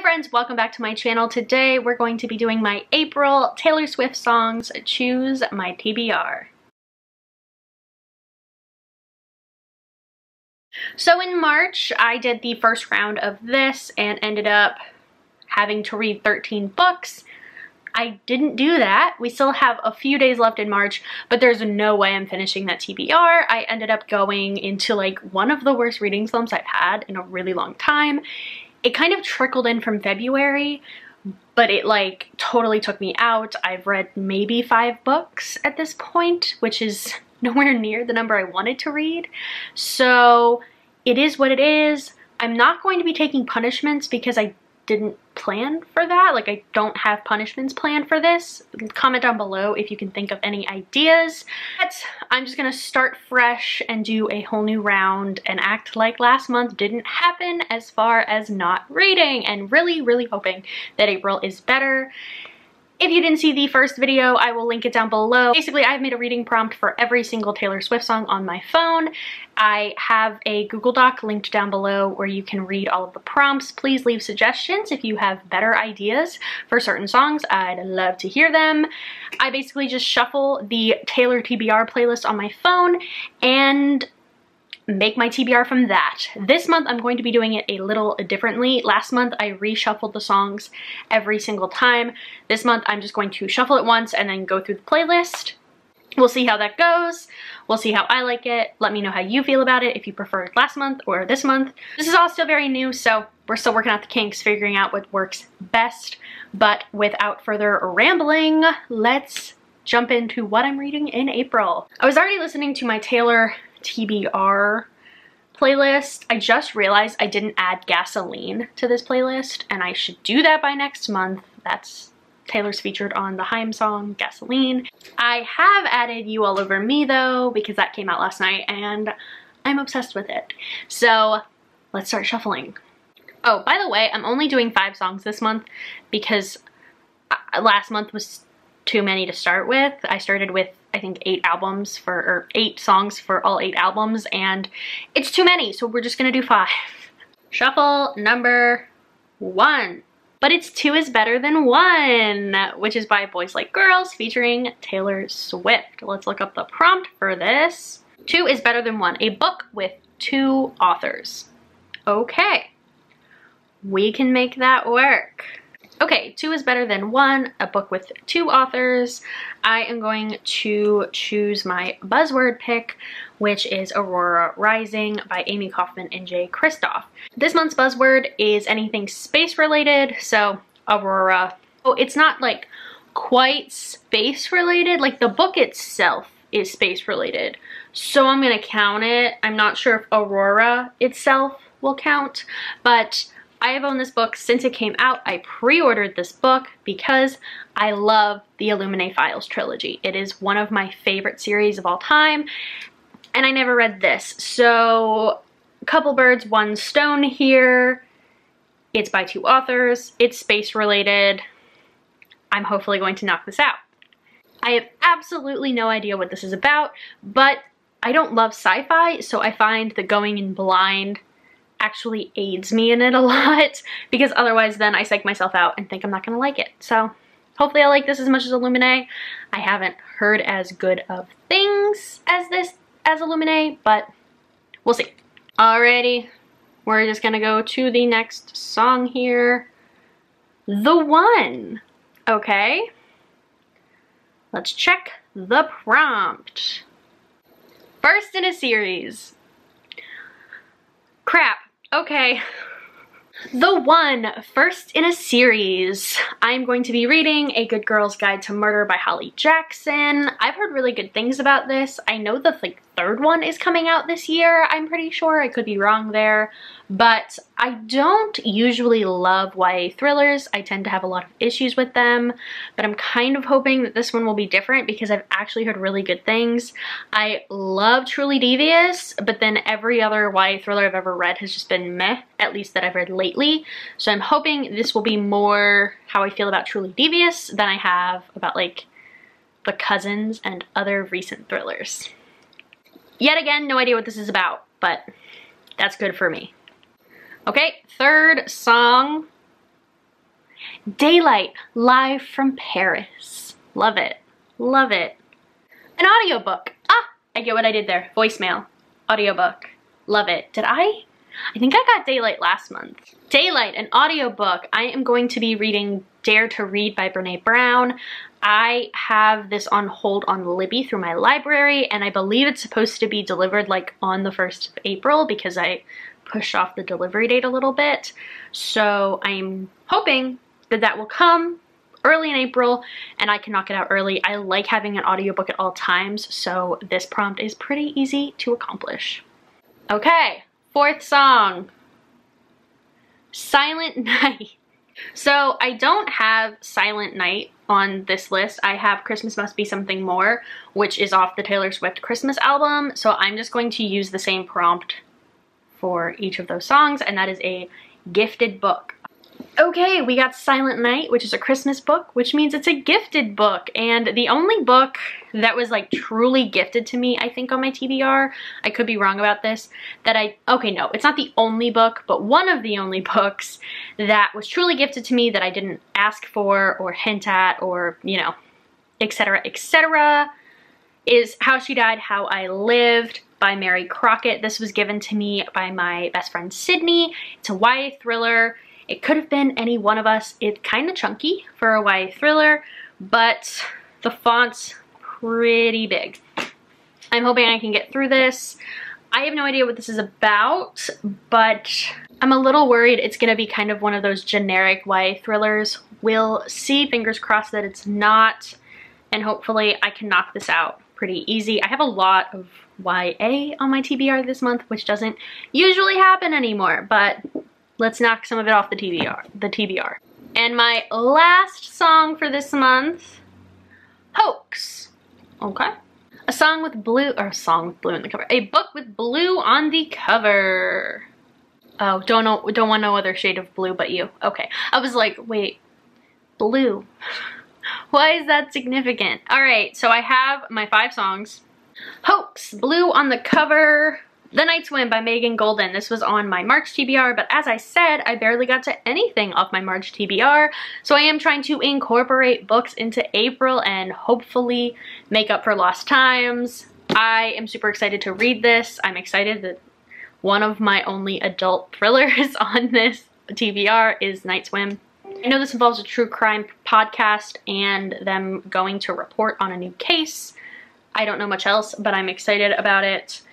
friends, welcome back to my channel. Today we're going to be doing my April Taylor Swift songs, choose my TBR. So in March I did the first round of this and ended up having to read 13 books. I didn't do that. We still have a few days left in March, but there's no way I'm finishing that TBR. I ended up going into like one of the worst reading slumps I've had in a really long time. It kind of trickled in from February, but it like totally took me out. I've read maybe 5 books at this point, which is nowhere near the number I wanted to read. So it is what it is. I'm not going to be taking punishments because I didn't plan for that. Like, I don't have punishments planned for this. Comment down below if you can think of any ideas. But I'm just gonna start fresh and do a whole new round and act like last month didn't happen as far as not reading, and really hoping that April is better. If you didn't see the first video, I will link it down below. Basically, I've made a reading prompt for every single Taylor Swift song on my phone. I have a Google Doc linked down below where you can read all of the prompts. Please leave suggestions if you have better ideas for certain songs. I'd love to hear them. I basically just shuffle the Taylor TBR playlist on my phone and make my TBR from that. This month I'm going to be doing it a little differently. Last month I reshuffled the songs every single time. This month I'm just going to shuffle it once and then go through the playlist. We'll see how that goes. We'll see how I like it. Let me know how you feel about it, if you preferred last month or this month. This is all still very new, so we're still working out the kinks, figuring out what works best. But without further rambling, let's jump into what I'm reading in April. I was already listening to my Taylor TBR playlist. I just realized I didn't add Gasoline to this playlist, and I should do that by next month. That's Taylor's featured on the Haim song Gasoline. I have added You All Over Me though, because that came out last night and I'm obsessed with it. So let's start shuffling. Oh, by the way, I'm only doing 5 songs this month because last month was too many to start with. I started with I think 8 songs for all 8 albums, and it's too many, so we're just gonna do 5. Shuffle number 1. But It's 2 is Better Than 1, which is by Boys Like Girls featuring Taylor Swift. Let's look up the prompt for this. 2 is Better Than 1, a book with 2 authors. Okay, we can make that work. Okay, 2 is Better Than 1, a book with 2 authors. I am going to choose my buzzword pick, which is Aurora Rising by Amy Kaufman and Jay Kristoff. This month's buzzword is anything space related, so Aurora. Oh, it's not like quite space related, like the book itself is space related, so I'm gonna count it. I'm not sure if Aurora itself will count, but I have owned this book since it came out. I pre-ordered this book because I love the Illuminae Files trilogy. It is one of my favorite series of all time, and I never read this. So, a couple birds, one stone here. It's by 2 authors. It's space related. I'm hopefully going to knock this out. I have absolutely no idea what this is about, but I don't love sci-fi, so I find that going in blind actually aids me in it a lot, because otherwise then I psych myself out and think I'm not gonna like it. So hopefully I like this as much as Illuminae. I haven't heard as good of things as Illuminae, but we'll see. Alrighty, we're just gonna go to the next song here. The One. Okay, let's check the prompt. First in a series. Crap. Okay. The One, first in a series. I'm going to be reading A Good Girl's Guide to Murder by Holly Jackson. I've heard really good things about this. I know the 3rd one is coming out this year, I'm pretty sure. I could be wrong there. But I don't usually love YA thrillers. I tend to have a lot of issues with them. But I'm kind of hoping that this one will be different because I've actually heard really good things. I love Truly Devious, but then every other YA thriller I've ever read has just been meh, at least that I've read lately. So I'm hoping this will be more how I feel about Truly Devious than I have about like The Cousins and other recent thrillers. Yet again, no idea what this is about, but that's good for me. Okay, 3rd song. Daylight, live from Paris. Love it. Love it. An audiobook. Ah, I get what I did there. Voicemail. Audiobook. Love it. Did I? I think I got Daylight last month. Daylight, an audiobook. I am going to be reading Dare to Read by Brene Brown. I have this on hold on Libby through my library, and I believe it's supposed to be delivered like on the 1st of April because I pushed off the delivery date a little bit. So I'm hoping that that will come early in April and I can knock it out early. I like having an audiobook at all times, so this prompt is pretty easy to accomplish. Okay, 4th song, Silent Night. So I don't have Silent Night on this list. I have Christmas Must Be Something More, which is off the Taylor Swift Christmas album. So I'm just going to use the same prompt for each of those songs, and that is a gifted book. Okay, we got Silent Night, which is a Christmas book, which means it's a gifted book. And the only book that was like truly gifted to me, I think on my TBR, I could be wrong about this, okay, no, it's not the only book, but one of the only books that was truly gifted to me that I didn't ask for or hint at or, you know, etc., is How She Died, How I Lived by Mary Crockett. This was given to me by my best friend Sydney. It's a YA thriller. It could have been any one of us. It's kind of chunky for a YA thriller, but the font's pretty big. I'm hoping I can get through this. I have no idea what this is about, but I'm a little worried it's gonna be kind of one of those generic YA thrillers. We'll see, fingers crossed that it's not, and hopefully I can knock this out pretty easy. I have a lot of YA on my TBR this month, which doesn't usually happen anymore, but let's knock some of it off the TBR. And my last song for this month, Hoax. Okay. A song with blue, or a song with blue in the cover. A book with blue on the cover. Oh, don't want no other shade of blue but you. Okay. I was like, wait, blue. Why is that significant? All right, so I have my 5 songs. Hoax, blue on the cover. The Night Swim by Megan Golden. This was on my March TBR, but as I said, I barely got to anything off my March TBR, so I am trying to incorporate books into April and hopefully make up for lost times. I am super excited to read this. I'm excited that one of my only adult thrillers on this TBR is Night Swim. I know this involves a true crime podcast and them going to report on a new case. I don't know much else, but I'm excited about it.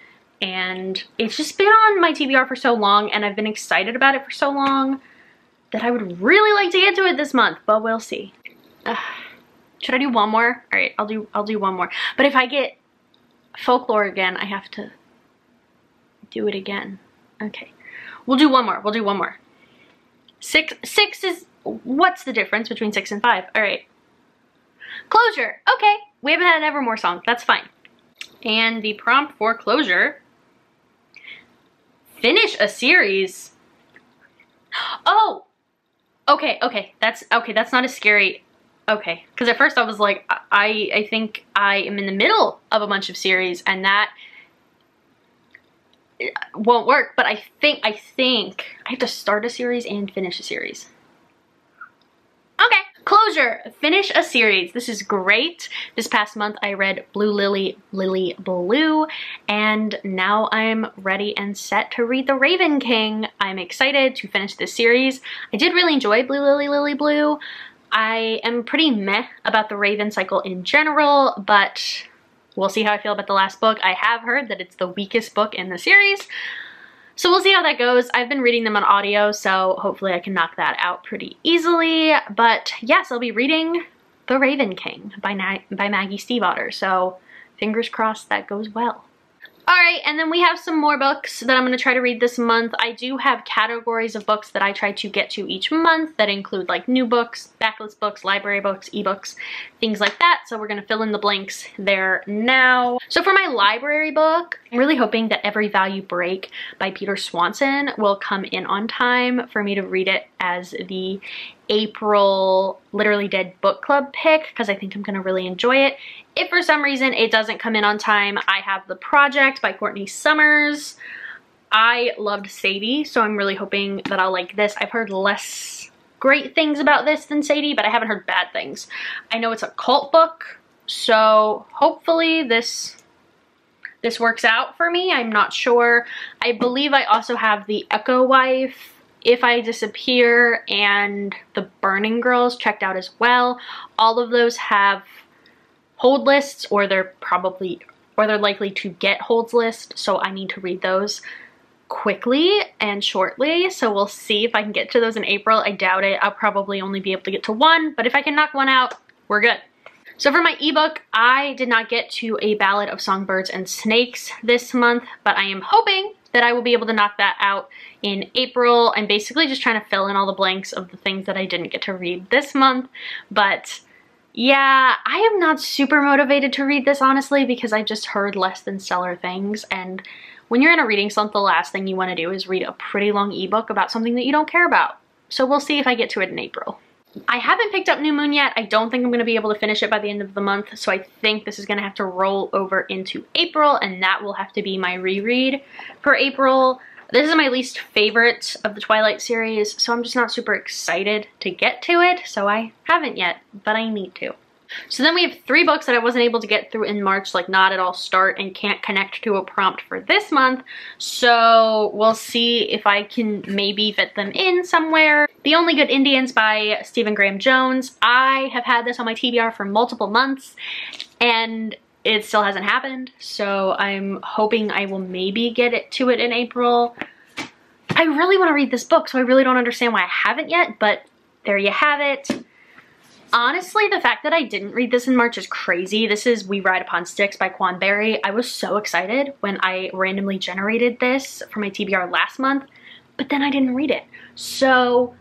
And it's just been on my TBR for so long, and I've been excited about it for so long that I would really like to get to it this month, but we'll see. Should I do one more? All right, I'll do one more. But if I get folklore again, I have to do it again. Okay, we'll do one more. We'll do one more. Six is, what's the difference between 6 and 5? All right. Closure. Okay, we haven't had an Evermore song. That's fine. And the prompt for Closure, finish a series. Oh, okay, that's not as scary. Okay, because at first I was like, I think I am in the middle of a bunch of series and that won't work, but I think I have to start a series and finish a series. Okay. Closure, finish a series. This is great. This past month I read Blue Lily, Lily Blue, and now I'm ready and set to read The Raven King. I'm excited to finish this series. I did really enjoy Blue Lily, Lily Blue. I am pretty meh about the Raven cycle in general, but we'll see how I feel about the last book. I have heard that it's the weakest book in the series. So we'll see how that goes. I've been reading them on audio, so hopefully I can knock that out pretty easily. But yes, I'll be reading The Raven King by Maggie Stiefvater, so fingers crossed that goes well. Alright, and then we have some more books that I'm going to try to read this month. I do have categories of books that I try to get to each month that include like new books, backlist books, library books, ebooks, things like that. So we're going to fill in the blanks there now. So for my library book, I'm really hoping that Every Value Break by Peter Swanson will come in on time for me to read it as the April Literally Dead book club pick, because I think I'm going to really enjoy it. If for some reason it doesn't come in on time, I have The Project by Courtney Summers. I loved Sadie, so I'm really hoping that I'll like this. I've heard less great things about this than Sadie, but I haven't heard bad things. I know it's a cult book, so hopefully this works out for me. I'm not sure. I believe I also have The Echo Wife, If I Disappear, and The Burning Girls checked out as well. All of those have hold lists, or they're likely to get holds list, so I need to read those quickly and shortly. So we'll see if I can get to those in April. I doubt it. I'll probably only be able to get to one, but if I can knock one out, we're good. So for my ebook, I did not get to A Ballad of Songbirds and Snakes this month, but I am hoping that I will be able to knock that out in April. I'm basically just trying to fill in all the blanks of the things that I didn't get to read this month. But yeah, I am not super motivated to read this, honestly, because I just heard less than stellar things. And when you're in a reading slump, the last thing you want to do is read a pretty long ebook about something that you don't care about. So we'll see if I get to it in April. I haven't picked up New Moon yet. I don't think I'm going to be able to finish it by the end of the month, so I think this is going to have to roll over into April, and that will have to be my reread for April. This is my least favorite of the Twilight series, so I'm just not super excited to get to it, so I haven't yet, but I need to. So then we have 3 books that I wasn't able to get through in March, like Not At All Start and Can't Connect to a Prompt for this month. So we'll see if I can maybe fit them in somewhere. The Only Good Indians by Stephen Graham Jones. I have had this on my TBR for multiple months and it still hasn't happened. So I'm hoping I will maybe get to it in April. I really want to read this book, so I really don't understand why I haven't yet, but there you have it. Honestly, the fact that I didn't read this in March is crazy. This is We Ride Upon Sticks by Quan Berry. I was so excited when I randomly generated this for my TBR last month, but then I didn't read it. So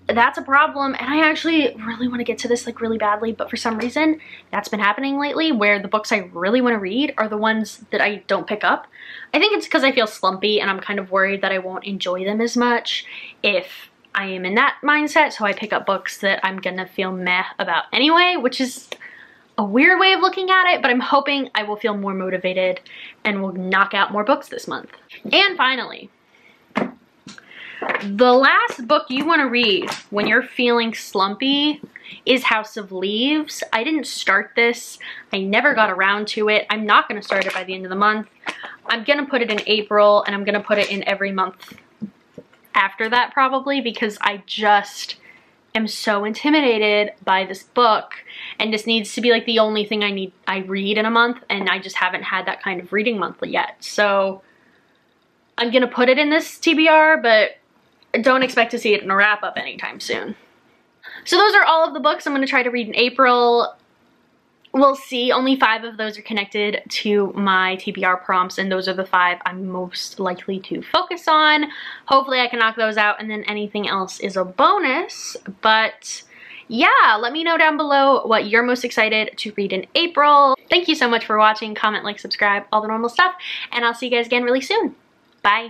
that's a problem, and I actually really want to get to this like really badly, but for some reason that's been happening lately where the books I really want to read are the ones that I don't pick up. I think it's because I feel slumpy and I'm kind of worried that I won't enjoy them as much if I am in that mindset, so I pick up books that I'm gonna feel meh about anyway, which is a weird way of looking at it, but I'm hoping I will feel more motivated and will knock out more books this month. And finally, the last book you want to read when you're feeling slumpy is House of Leaves. I didn't start this. I never got around to it. I'm not going to start it by the end of the month. I'm going to put it in April, and I'm going to put it in every month after that probably, because I just am so intimidated by this book, and this needs to be like the only thing I read in a month, and I just haven't had that kind of reading month yet. So I'm going to put it in this TBR, but don't expect to see it in a wrap up anytime soon. So those are all of the books I'm going to try to read in April. We'll see. Only 5 of those are connected to my TBR prompts, and those are the 5 I'm most likely to focus on. Hopefully I can knock those out, and then anything else is a bonus. But yeah, let me know down below what you're most excited to read in April. Thank you so much for watching. Comment, like, subscribe, all the normal stuff, and I'll see you guys again really soon. Bye.